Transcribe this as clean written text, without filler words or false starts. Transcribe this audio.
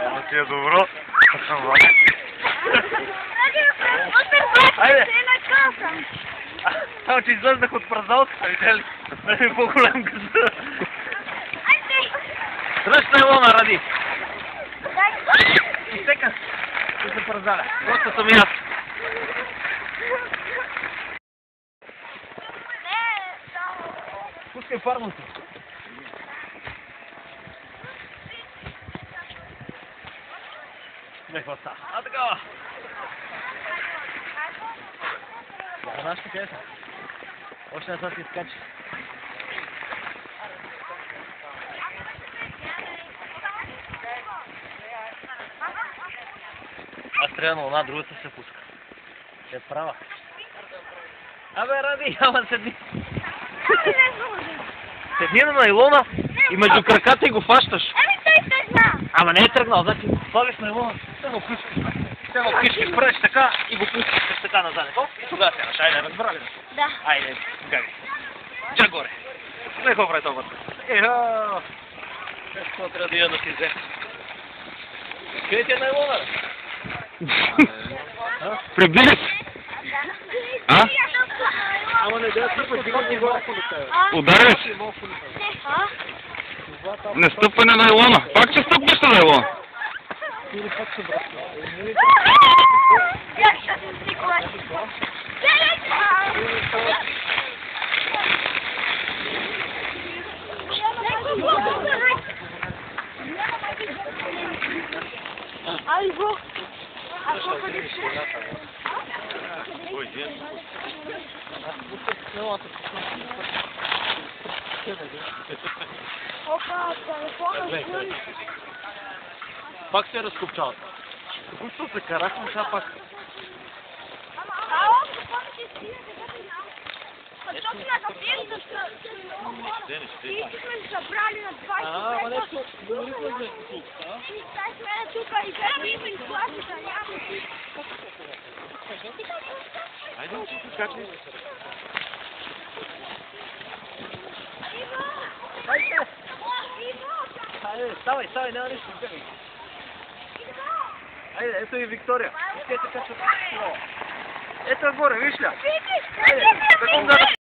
Ама ти е добро. Айде! Само че излезнах от празалката, видели? Да ми по-голям газа. Сръщна Илона, ради! Изтека! Ще се празаля. Просто съм и аз. Пускай парното. Не хваста. А такава! Знаеш къде са? Още не са си изкачи. Аз трябва на луна, другата се пуска. Ще е права. Абе, ради, ама седни. Седни на найлона и между краката и го фащаш. Еми той тръгна. Ама не е тръгнал, значи слагаш найлона, ще го пускаш. Ще го пускаш, правиш така и го пускаш така назад. И тогава се наш. Айде, разбрали? Да. Айде, гави. Чак горе. Не го прави това. Ехо! Какво трябва да я да си взе? Къде ти е найлона? Приближи се! А? Ама не да тръпаш, дигни горе. Ударя се! Не стъпвай на найлона! Пак ще стъпваш на найлона! Як ще се стикваш? Айво! Ако ходиш? Ой, дед. Опа, телефона звъни. Пак се разкопчава. Току-що се карахме, сега пак. Ало, какво ще си? Защото на кафе, защото сме събрали на 20 Ама нещо, говорихме за тук, а? И сега сме тук и сега ми класата, няма си. Айде, как ли? Айде, ставай, няма нищо. Айде, ето и Виктория. Ето горе, виж ли? Видиш, Айде, секунда.